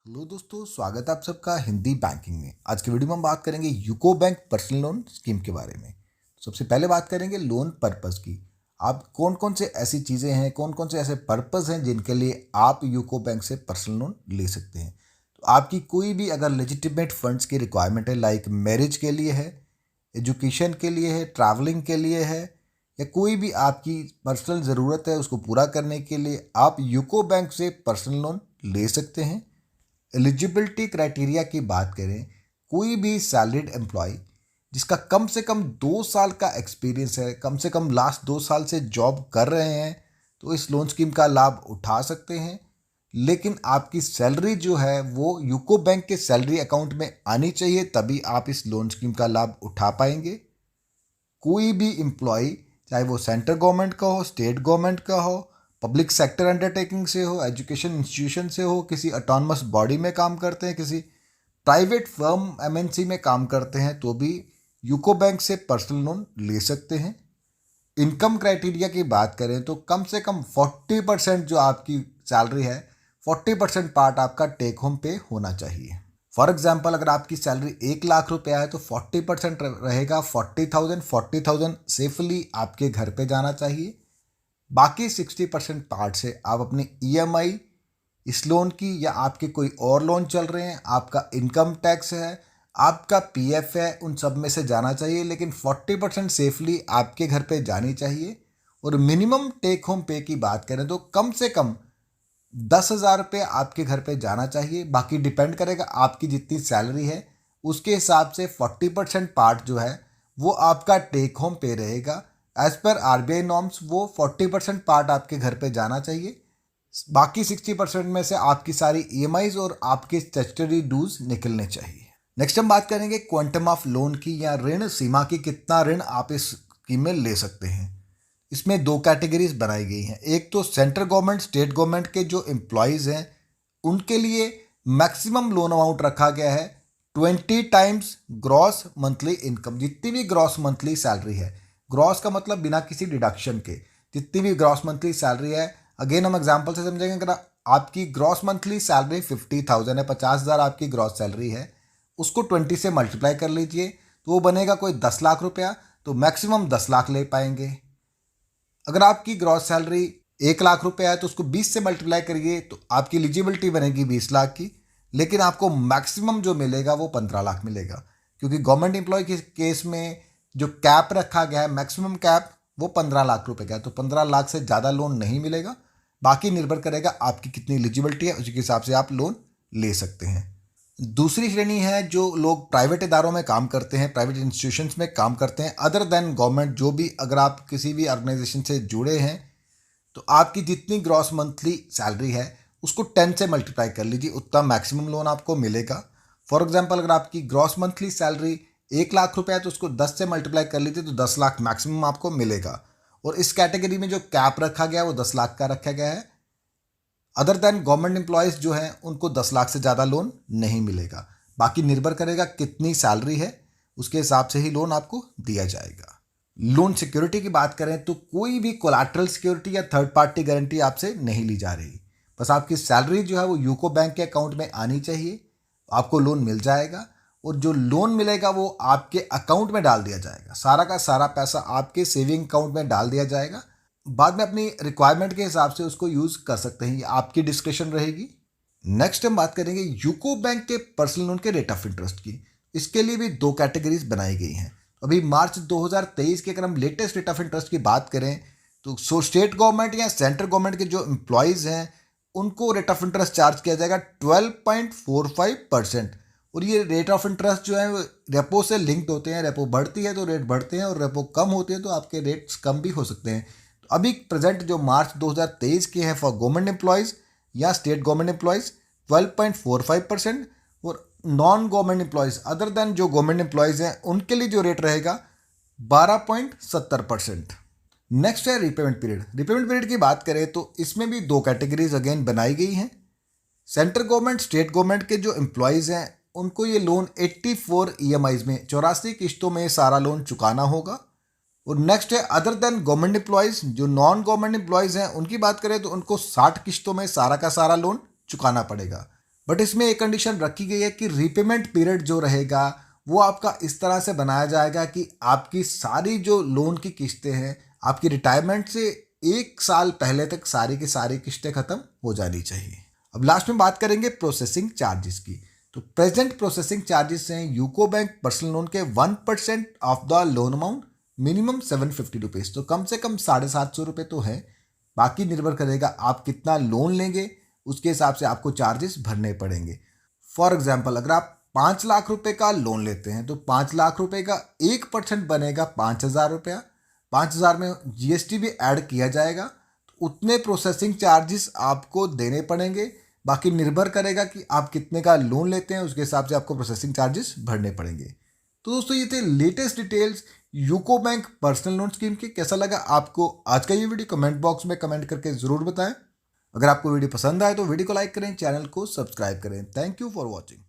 Hello दोस्तों, स्वागत है आप सबका हिंदी बैंकिंग में। आज की वीडियो में हम बात करेंगे UCO bank personal loan scheme के बारे में। सबसे पहले बात करेंगे लोन पर्पस की। आप कौन कौन से ऐसी चीज़ें हैं, कौन कौन से ऐसे पर्पस हैं जिनके लिए आप यूको बैंक से पर्सनल लोन ले सकते हैं। तो आपकी कोई भी अगर लेजिटिमेट फंड्स की रिक्वायरमेंट है, लाइक मैरिज के लिए है, एजुकेशन के लिए है, ट्रैवलिंग के लिए है, या कोई भी आपकी पर्सनल ज़रूरत है उसको पूरा करने के लिए आप यूको बैंक से पर्सनल लोन ले सकते हैं। एलिजिबिलिटी क्राइटेरिया की बात करें, कोई भी सैलरीड एम्प्लॉय जिसका कम से कम 2 साल का एक्सपीरियंस है, कम से कम लास्ट 2 साल से जॉब कर रहे हैं, तो इस लोन स्कीम का लाभ उठा सकते हैं। लेकिन आपकी सैलरी जो है वो यूको बैंक के सैलरी अकाउंट में आनी चाहिए, तभी आप इस लोन स्कीम का लाभ उठा पाएंगे। कोई भी एम्प्लॉय, चाहे वो सेंट्रल गवर्नमेंट का हो, स्टेट गवर्नमेंट का हो, पब्लिक सेक्टर अंडरटेकिंग से हो, एजुकेशन इंस्टीट्यूशन से हो, किसी ऑटोनमस बॉडी में काम करते हैं, किसी प्राइवेट फर्म एमएनसी में काम करते हैं, तो भी यूको बैंक से पर्सनल लोन ले सकते हैं। इनकम क्राइटेरिया की बात करें तो कम से कम 40% जो आपकी सैलरी है, 40% पार्ट आपका टेक होम पे होना चाहिए। फॉर एग्जाम्पल, अगर आपकी सैलरी 1 लाख रुपया है तो 40% रहेगा 40,000 सेफली आपके घर पे जाना चाहिए। बाकी 60% पार्ट से आप अपनी ईएमआई इस लोन की, या आपके कोई और लोन चल रहे हैं, आपका इनकम टैक्स है, आपका पीएफ है, उन सब में से जाना चाहिए। लेकिन 40% सेफली आपके घर पे जानी चाहिए। और मिनिमम टेक होम पे की बात करें तो कम से कम 10,000 रुपये आपके घर पे जाना चाहिए। बाकी डिपेंड करेगा आपकी जितनी सैलरी है उसके हिसाब से 40% पार्ट जो है वो आपका टेक होम पे रहेगा। एज पर आरबीआई नॉर्म्स वो 40% पार्ट आपके घर पे जाना चाहिए। बाकी 60% में से आपकी सारी ईएमआईज और आपके स्टैट्यूटरी ड्यूज निकलने चाहिए। नेक्स्ट हम बात करेंगे क्वांटम ऑफ लोन की, या ऋण सीमा की, कितना ऋण आप इस स्कीम में ले सकते हैं। इसमें 2 कैटेगरीज बनाई गई हैं। एक तो सेंट्रल गवर्नमेंट, स्टेट गवर्नमेंट के जो एम्प्लॉयज़ हैं उनके लिए मैक्सिमम लोन अमाउंट रखा गया है 20 टाइम्स ग्रॉस मंथली इनकम। जितनी भी ग्रॉस मंथली सैलरी है, ग्रॉस का मतलब बिना किसी डिडक्शन के, जितनी भी ग्रॉस मंथली सैलरी है, अगेन हम एग्जांपल से समझेंगे। अगर आपकी ग्रॉस मंथली सैलरी 50,000 है, 50,000 आपकी ग्रॉस सैलरी है, उसको 20 से मल्टीप्लाई कर लीजिए तो वो बनेगा कोई 10 लाख रुपया। तो मैक्सिमम 10 लाख ले पाएंगे। अगर आपकी ग्रॉस सैलरी 1 लाख रुपया है तो उसको 20 से मल्टीप्लाई करिए तो आपकी एलिजिबिलिटी बनेगी 20 लाख की। लेकिन आपको मैक्सिमम जो मिलेगा वो 15 लाख मिलेगा, क्योंकि गवर्नमेंट एम्प्लॉय के केस में जो कैप रखा गया है, मैक्सिमम कैप, वो 15 लाख रुपए का है। तो 15 लाख से ज़्यादा लोन नहीं मिलेगा। बाकी निर्भर करेगा आपकी कितनी एलिजिबिलिटी है, उसी के हिसाब से आप लोन ले सकते हैं। दूसरी श्रेणी है जो लोग प्राइवेट इदारों में काम करते हैं, प्राइवेट इंस्टीट्यूशंस में काम करते हैं, अदर देन गवर्नमेंट। जो भी, अगर आप किसी भी ऑर्गेनाइजेशन से जुड़े हैं तो आपकी जितनी ग्रॉस मंथली सैलरी है उसको 10 से मल्टीप्लाई कर लीजिए, उतना मैक्सिमम लोन आपको मिलेगा। फॉर एग्जांपल, अगर आपकी ग्रॉस मंथली सैलरी 1 लाख रुपया है तो उसको 10 से मल्टीप्लाई कर लीजिए तो 10 लाख मैक्सिमम आपको मिलेगा। और इस कैटेगरी में जो कैप रखा गया है वो 10 लाख का रखा गया है। अदर देन गवर्नमेंट एम्प्लॉयज़ जो हैं उनको 10 लाख से ज़्यादा लोन नहीं मिलेगा। बाकी निर्भर करेगा कितनी सैलरी है, उसके हिसाब से ही लोन आपको दिया जाएगा। लोन सिक्योरिटी की बात करें तो कोई भी कोलैटरल सिक्योरिटी या थर्ड पार्टी गारंटी आपसे नहीं ली जा रही। बस आपकी सैलरी जो है वो यूको बैंक के अकाउंट में आनी चाहिए, आपको लोन मिल जाएगा। और जो लोन मिलेगा वो आपके अकाउंट में डाल दिया जाएगा, सारा का सारा पैसा आपके सेविंग अकाउंट में डाल दिया जाएगा। बाद में अपनी रिक्वायरमेंट के हिसाब से उसको यूज़ कर सकते हैं, ये आपकी डिस्क्रिप्शन रहेगी। नेक्स्ट हम बात करेंगे यूको बैंक के पर्सनल लोन के रेट ऑफ इंटरेस्ट की। इसके लिए भी 2 कैटेगरीज बनाई गई हैं। अभी मार्च 2023 के अगर हम लेटेस्ट रेट ऑफ इंटरेस्ट की बात करें तो स्टेट गवर्नमेंट या सेंट्रल गवर्नमेंट के जो एम्प्लॉयज़ हैं उनको रेट ऑफ इंटरेस्ट चार्ज किया जाएगा 12.45%। और ये रेट ऑफ इंटरेस्ट जो है रेपो से लिंक्ड होते हैं। रेपो बढ़ती है तो रेट बढ़ते हैं, और रेपो कम होती है तो आपके रेट्स कम भी हो सकते हैं। तो अभी प्रेजेंट जो मार्च 2023 के हैं फॉर गवर्नमेंट एम्प्लॉयज़ या स्टेट गवर्नमेंट एम्प्लॉयज़ 12.45%, और non government employees other than जो गवर्नमेंट एम्प्लॉयज़ हैं उनके लिए जो रेट रहेगा 12.70%। नेक्स्ट है रीपेमेंट पीरियड। रीपेमेंट पीरियड की बात करें तो इसमें भी 2 कैटेगरीज अगेन बनाई गई हैं। सेंट्रल गवर्नमेंट, स्टेट गवर्नमेंट के जो एम्प्लॉयज़ हैं उनको ये लोन 84 ईएमआईज में, 84 किस्तों में सारा लोन चुकाना होगा। और नेक्स्ट है अदर देन गवर्नमेंट एम्प्लॉयज़। जो नॉन गवर्नमेंट एम्प्लॉयज़ हैं उनकी बात करें तो उनको 60 किस्तों में सारा का सारा लोन चुकाना पड़ेगा। बट इसमें एक कंडीशन रखी गई है कि रीपेमेंट पीरियड जो रहेगा वो आपका इस तरह से बनाया जाएगा कि आपकी सारी जो लोन की किस्तें हैं आपकी रिटायरमेंट से 1 साल पहले तक सारी की सारी किस्तें खत्म हो जानी चाहिए। अब लास्ट में बात करेंगे प्रोसेसिंग चार्जेस की। तो प्रेजेंट प्रोसेसिंग चार्जेस हैं यूको बैंक पर्सनल लोन के 1% of the loan amount, minimum 750 rupees. तो कम से कम 750 रुपये तो है, बाकी निर्भर करेगा आप कितना लोन लेंगे, उसके हिसाब से आपको चार्जेस भरने पड़ेंगे। फॉर एग्जाम्पल अगर आप 5 लाख रुपए का लोन लेते हैं तो 5 लाख रुपए का 1% बनेगा 5,000 रुपया। 5,000 में जीएसटी भी ऐड किया जाएगा, तो उतने प्रोसेसिंग चार्जेस आपको देने पड़ेंगे। बाकी निर्भर करेगा कि आप कितने का लोन लेते हैं, उसके हिसाब से आपको प्रोसेसिंग चार्जेस भरने पड़ेंगे। तो दोस्तों ये थे latest details UCO bank personal loan scheme की। कैसा लगा आपको आज का ये वीडियो, कमेंट बॉक्स में कमेंट करके ज़रूर बताएं। अगर आपको वीडियो पसंद आए तो वीडियो को लाइक करें, चैनल को सब्सक्राइब करें। Thank you for watching.